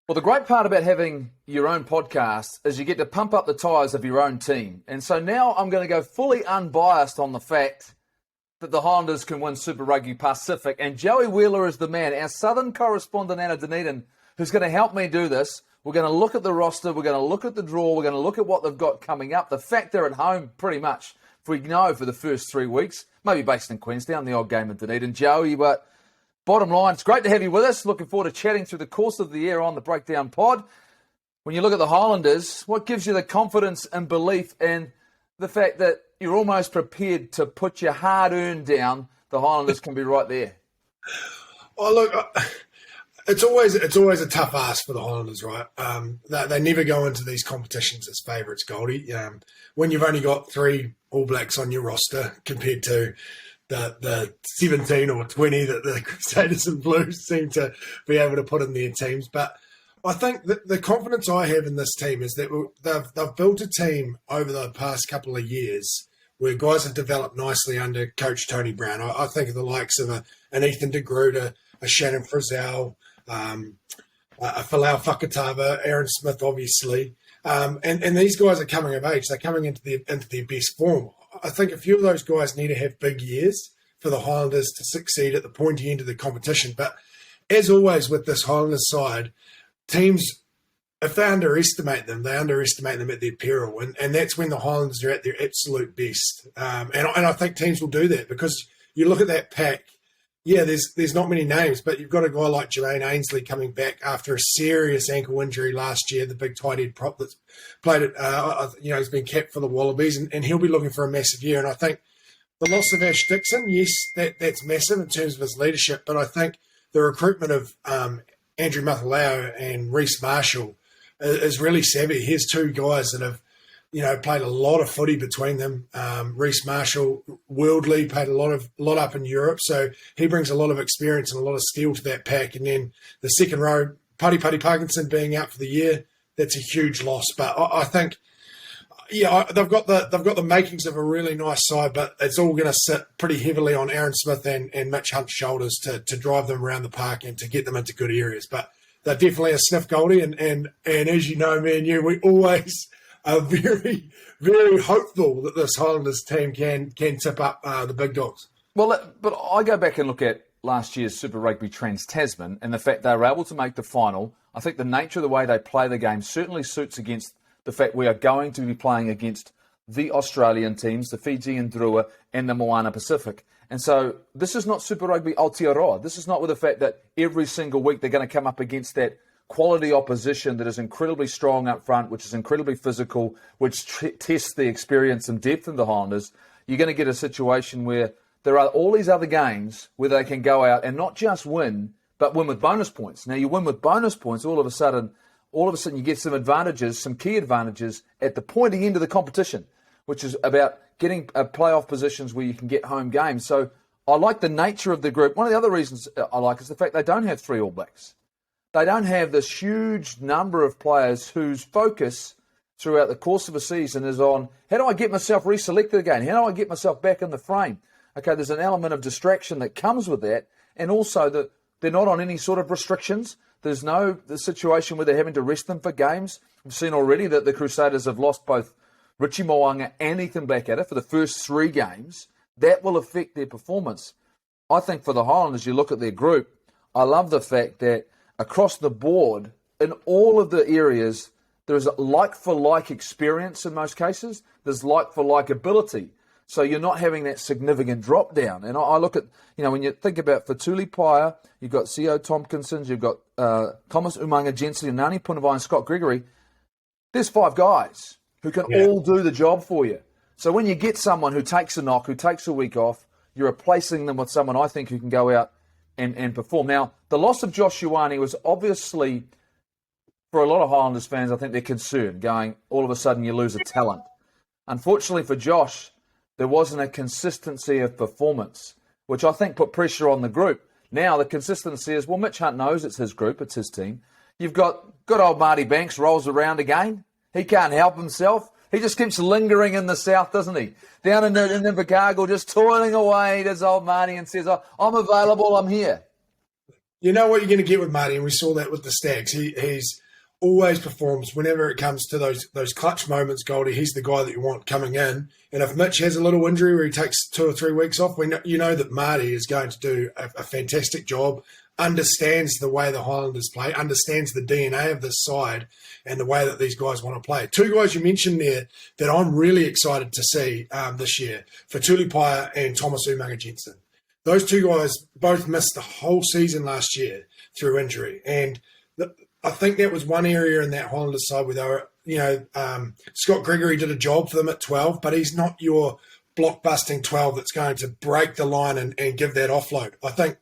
Well, the great part about having your own podcast is you get to pump up the tyres of your own team. And so now I'm going to go fully unbiased on the fact that the Highlanders can win Super Rugby Pacific. And Joey Wheeler is the man, our southern correspondent out of Dunedin, who's going to help me do this. We're going to look at the roster. We're going to look at the draw. We're going to look at what they've got coming up. The fact they're at home pretty much, if we know, for the first 3 weeks. Maybe based in Queenstown, the odd game in Dunedin. Joey, but bottom line, it's great to have you with us. Looking forward to chatting through the course of the year on the Breakdown Pod. When you look at the Highlanders, what gives you the confidence and belief in the fact that you're almost prepared to put your hard-earned down? The Highlanders can be right there. Oh, look, it's always a tough ask for the Highlanders, right? They never go into these competitions as favourites, Goldie. When you've only got 3 All Blacks on your roster compared to the 17 or 20 that the Crusaders and Blues seem to be able to put in their teams. But I think that the confidence I have in this team is that they've built a team over the past couple of years where guys have developed nicely under Coach Tony Brown. I think of the likes of an Ethan de Groot, a Shannon Frizzell, a Falau Fakatava, Aaron Smith, obviously. And these guys are coming of age. They're coming into their best form. I think a few of those guys need to have big years for the Highlanders to succeed at the pointy end of the competition. But as always with this Highlanders side, teams, if they underestimate them at their peril. And that's when the Highlanders are at their absolute best. And I think teams will do that because you look at that pack, yeah, there's not many names, but you've got a guy like Jermaine Ainsley coming back after a serious ankle injury last year, the big tight end prop that's played it, he's been capped for the Wallabies, and he'll be looking for a massive year. And I think the loss of Ash Dixon, yes, that's massive in terms of his leadership, but I think the recruitment of Andrew Mathalao and Reece Marshall is really savvy. Here's 2 guys that have, played a lot of footy between them. Reece Marshall, worldly, played a lot up in Europe, so he brings a lot of experience and a lot of steel to that pack. And then the second row, Paddy Parkinson being out for the year, that's a huge loss. But I think, they've got the makings of a really nice side, but it's all going to sit pretty heavily on Aaron Smith and Mitch Hunt's shoulders to drive them around the park and to get them into good areas. But they're definitely a sniff, Goldie, and as you know, me and you, we always are very, very hopeful that this Highlanders team can tip up the big dogs. Well, but I go back and look at last year's Super Rugby Trans-Tasman and the fact they were able to make the final. I think the nature of the way they play the game certainly suits against the fact we are going to be playing against the Australian teams, the Fijian Drua and the Moana Pacific. And so this is not Super Rugby Aotearoa. This is not with the fact that every single week they're going to come up against that quality opposition that is incredibly strong up front, which is incredibly physical, which tests the experience and depth of the Highlanders. You're going to get a situation where there are all these other games where they can go out and not just win, but win with bonus points. Now, you win with bonus points, all of a sudden you get some advantages, some key advantages at the pointy end of the competition, which is about getting playoff positions where you can get home games. So I like the nature of the group. One of the other reasons I like is the fact they don't have 3 All Blacks. They don't have this huge number of players whose focus throughout the course of a season is on, how do I get myself reselected again? How do I get myself back in the frame? Okay, there's an element of distraction that comes with that, and also that they're not on any sort of restrictions. There's the situation where they're having to rest them for games. We've seen already that the Crusaders have lost both Richie Mo'unga and Ethan Blackadder for the first 3 games. That will affect their performance. I think for the Highlanders, you look at their group, I love the fact that across the board, in all of the areas, there's like-for-like experience in most cases. There's like-for-like ability. So you're not having that significant drop down. And I look at, when you think about Fatuli Paya, you've got C.O. Tompkinson, you've got Thomas Umanga Jensen, Nani Punavai and Scott Gregory. There's 5 guys who can all do the job for you. So when you get someone who takes a knock, who takes a week off, you're replacing them with someone I think who can go out and perform. Now, the loss of Josh Ioane was obviously, for a lot of Highlanders fans, I think they're concerned, going, all of a sudden you lose a talent. Unfortunately for Josh, there wasn't a consistency of performance, which I think put pressure on the group. Now the consistency is, well, Mitch Hunt knows it's his group, it's his team. You've got good old Marty Banks rolls around again. He can't help himself. He just keeps lingering in the south, doesn't he? Down in Invercargill, just toiling away, does old Marty, and says, I'm available, I'm here. You know what you're going to get with Marty, and we saw that with the Stags. He's always performs whenever it comes to those clutch moments, Goldie. He's the guy that you want coming in. And if Mitch has a little injury where he takes 2 or 3 weeks off, you know that Marty is going to do a fantastic job, understands the way the Highlanders play, understands the DNA of this side and the way that these guys want to play. 2 guys you mentioned there that I'm really excited to see this year, Fatuli Paia and Thomas Umaga-Jensen. Those 2 guys both missed the whole season last year through injury. And I think that was one area in that Highlanders side where they were, Scott Gregory did a job for them at 12, but he's not your blockbusting 12 that's going to break the line and give that offload. I think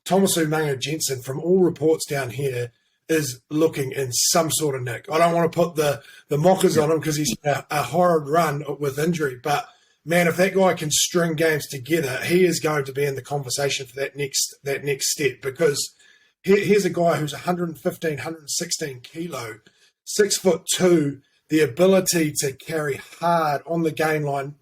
Thomas Umaga-Jensen, from all reports down here, is looking in some sort of nick. I don't want to put the mockers on him because he's a horrid run with injury, but man, if that guy can string games together, he is going to be in the conversation for that next step, because here's a guy who's 115, 116 kilo, 6'2", the ability to carry hard on the gain line,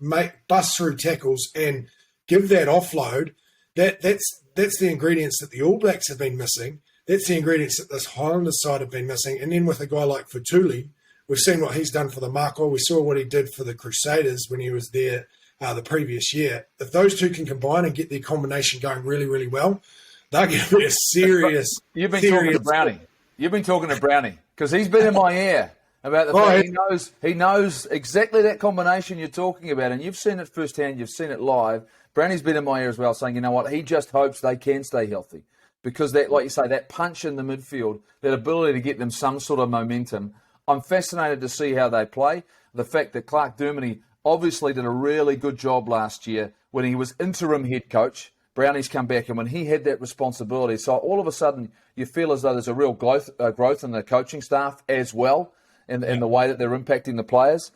bust through tackles and give that offload. That's the ingredients that the All Blacks have been missing. That's the ingredients that this Highlanders side have been missing. And then with a guy like Fatuli, we've seen what he's done for the Mako. We saw what he did for the Crusaders when he was there the previous year. If those 2 can combine and get their combination going really, really well, they're going to be a serious. You've been talking to Brownie. You've been talking to Brownie because he's been in my ear about the fact he knows exactly that combination you're talking about, and you've seen it firsthand. You've seen it live. Brownie's been in my ear as well, saying, you know what, he just hopes they can stay healthy because that, like you say, that punch in the midfield, that ability to get them some sort of momentum. I'm fascinated to see how they play. The fact that Clark Dermody obviously did a really good job last year when he was interim head coach. Brownie's come back, and when he had that responsibility, so all of a sudden you feel as though there's a real growth in the coaching staff as well, in the way that they're impacting the players.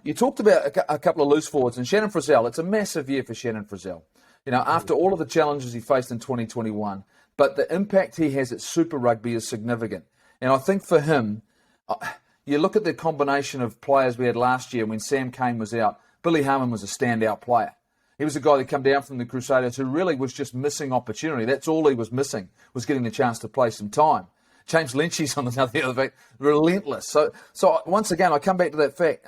You talked about a couple of loose forwards, and Shannon Frizzell. It's a massive year for Shannon Frizzell. You know, after all of the challenges he faced in 2021, but the impact he has at Super Rugby is significant. And I think for him, you look at the combination of players we had last year when Sam Cane was out. Billy Harmon was a standout player. He was a guy that came down from the Crusaders who really was just missing opportunity. That's all he was missing, was getting the chance to play some time. James Lynch's on the other fact, relentless. So once again, I come back to that fact,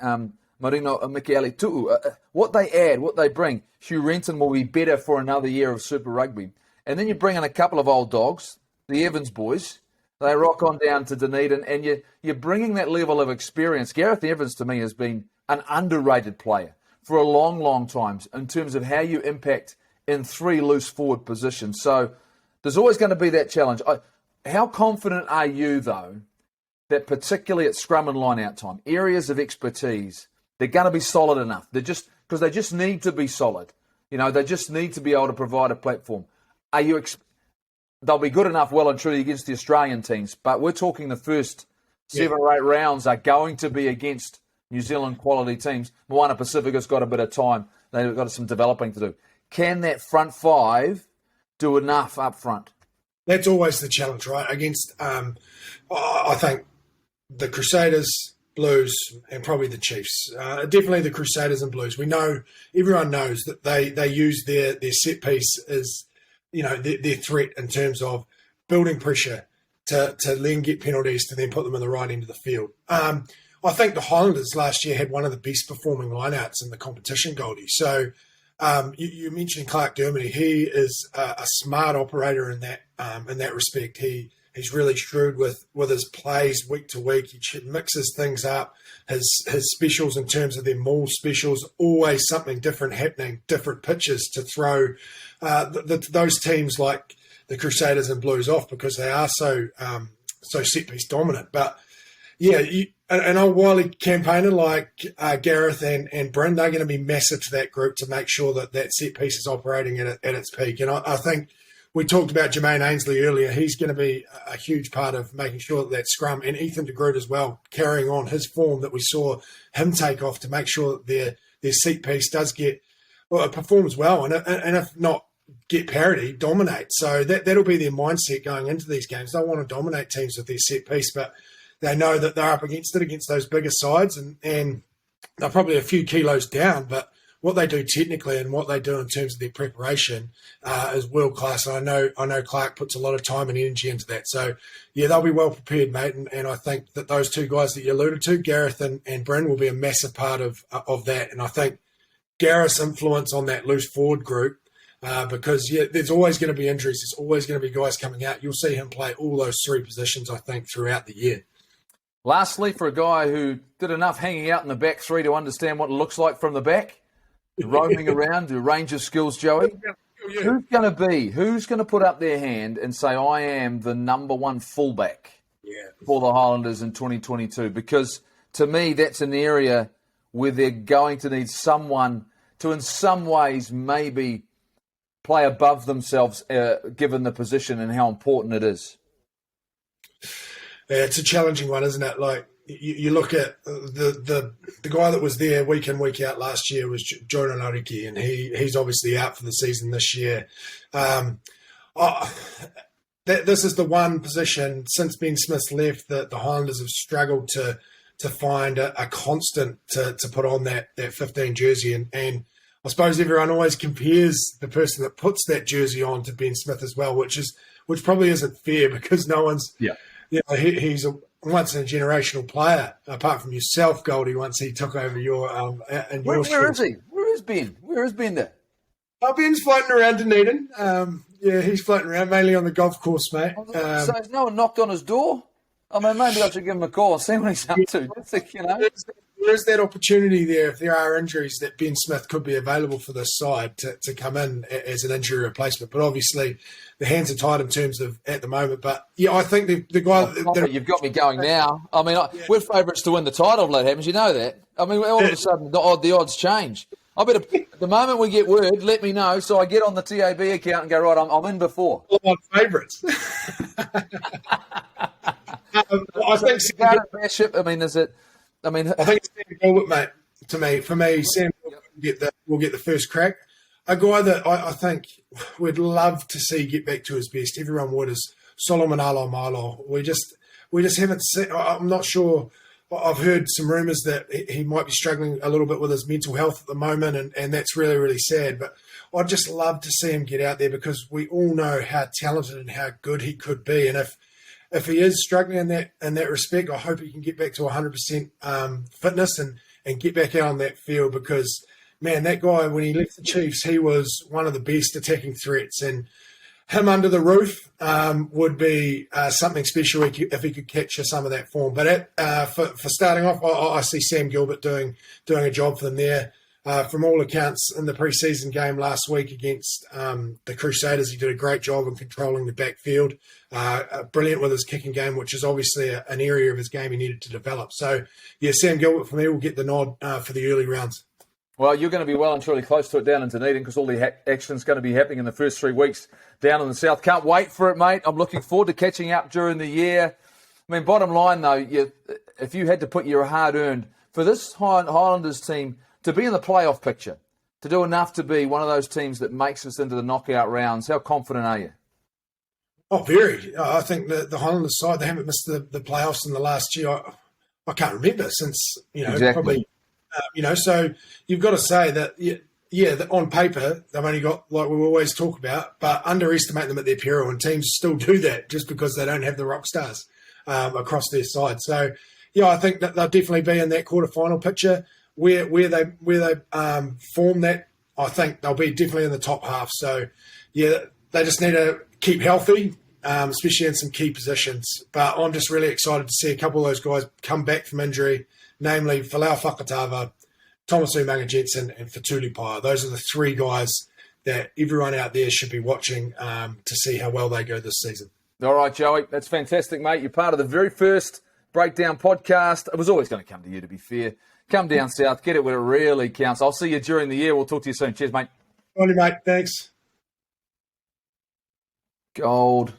Marino Michele Tu'u, what they add, what they bring. Hugh Renton will be better for another year of Super Rugby. And then you bring in a couple of old dogs, the Evans boys. They rock on down to Dunedin, and you're bringing that level of experience. Gareth Evans, to me, has been an underrated player for a long, long time in terms of how you impact in 3 loose forward positions. So there's always going to be that challenge. How confident are you, though, that particularly at scrum and line-out time, areas of expertise, they're going to be solid enough? Because they just need to be solid. You know, they just need to be able to provide a platform. They'll be good enough, well and truly, against the Australian teams, but we're talking the first 7 or 8 rounds are going to be against New Zealand quality teams. Moana Pacifica's got a bit of time. They've got some developing to do. Can that front 5 do enough up front? That's always the challenge, right? Against, I think, the Crusaders, Blues, and probably the Chiefs. Definitely the Crusaders and Blues. Everyone knows that they use their set piece as, you know, their threat in terms of building pressure to then get penalties to then put them in the right end of the field. I think the Highlanders last year had one of the best performing lineouts in the competition, Goldie. So you mentioned Clark Dermody. He is a smart operator in that respect. He's really shrewd with his plays week to week. He mixes things up. His specials in terms of their maul specials, always something different happening, different pitches to throw those teams like the Crusaders and Blues off because they are so set piece dominant. But yeah, an old wily campaigner like Gareth and Bryn, they're going to be massive to that group to make sure that set piece is operating at its peak. And I think we talked about Jermaine Ainsley earlier. He's going to be a huge part of making sure that scrum, and Ethan de Groot as well, carrying on his form that we saw him take off to make sure that their set piece does it performs well, and if not get parity, dominate. So that'll be their mindset going into these games. They want to dominate teams with their set piece, but they know that they're up against those bigger sides, and they're probably a few kilos down, but what they do technically and what they do in terms of their preparation is world class. And I know Clark puts a lot of time and energy into that. So yeah, they'll be well prepared, mate. And I think that those two guys that you alluded to, Gareth and Bryn, will be a massive part of that. And I think Gareth's influence on that loose forward group, because there's always going to be injuries. There's always going to be guys coming out. You'll see him play all those three positions, I think, throughout the year. Lastly, for a guy who did enough hanging out in the back three to understand what it looks like from the back, roaming around, a range of skills, Joey, who's going to put up their hand and say, I am the number one fullback for the Highlanders in 2022? Because to me, that's an area where they're going to need someone to, in some ways, maybe play above themselves, given the position and how important it is. Yeah, it's a challenging one, isn't it? Like you look at the guy that was there week in, week out last year was Jordan Ariki, and he's obviously out for the season this year. This is the one position since Ben Smith's left that the Highlanders have struggled to find a constant to put on that 15 jersey. And I suppose everyone always compares the person that puts that jersey on to Ben Smith as well, which probably isn't fair, because no one's he's a once in a generational player, apart from yourself, Goldie, once he took over your Where is he? Where is Ben? Where is Ben there? Oh, Ben's floating around Dunedin. He's floating around mainly on the golf course, mate. So has no one knocked on his door? I mean, maybe I should give him a call and see what he's up to. There is that opportunity there, if there are injuries, that Ben Smith could be available for this side to come in as an injury replacement. But obviously, the hands are tied in terms of at the moment. But yeah, I think the guy. You've got me going now. I mean, we're favourites to win the title if that happens. You know that. I mean, all of a sudden, the odds change. I better, the moment we get word, let me know so I get on the TAB account and go, right, I'm in before. All my favourites. I think is it? I think it's Sam Gilbert, mate. For me, Sam Gilbert will get the first crack. A guy that I think we'd love to see get back to his best. Everyone would, is Solomon Alomalo. We just haven't seen. I'm not sure. I've heard some rumours that he might be struggling a little bit with his mental health at the moment, and that's really, really sad. But I'd just love to see him get out there, because we all know how talented and how good he could be. And if he is struggling in that respect, I hope he can get back to 100% fitness and get back out on that field, because, man, that guy, when he left the Chiefs, he was one of the best attacking threats. And him under the roof would be something special if he could capture some of that form. But for starting off, I see Sam Gilbert doing a job for them there. From all accounts, in the preseason game last week against the Crusaders, he did a great job in controlling the backfield. Brilliant with his kicking game, which is obviously an area of his game he needed to develop. So, yeah, Sam Gilbert for me will get the nod for the early rounds. Well, you're going to be well and truly close to it down in Dunedin, because all the action's going to be happening in the first 3 weeks down in the south. Can't wait for it, mate. I'm looking forward to catching up during the year. I mean, bottom line, though, if you had to put your hard-earned, for this Highlanders team to be in the playoff picture, to do enough to be one of those teams that makes us into the knockout rounds, how confident are you? Oh, very. I think the Highlanders side, they haven't missed the playoffs in the last year. I can't remember since, exactly. Probably, so you've got to say that, on paper, they've only got, like we always talk about, but underestimate them at their peril, and teams still do that just because they don't have the rock stars across their side. So, yeah, I think that they'll definitely be in that quarterfinal picture. Where they form that, I think they'll be definitely in the top half. So, yeah, they just need to keep healthy, especially in some key positions. But I'm just really excited to see a couple of those guys come back from injury, namely Falau Fakatava, Thomas Umaga-Jensen, and Fatuli Paya. Those are the 3 guys that everyone out there should be watching to see how well they go this season. All right, Joey, that's fantastic, mate. You're part of the very first Breakdown podcast. It was always going to come to you, to be fair. Come down south, get it where it really counts. I'll see you during the year. We'll talk to you soon. Cheers, mate. All right, mate. Thanks. Gold.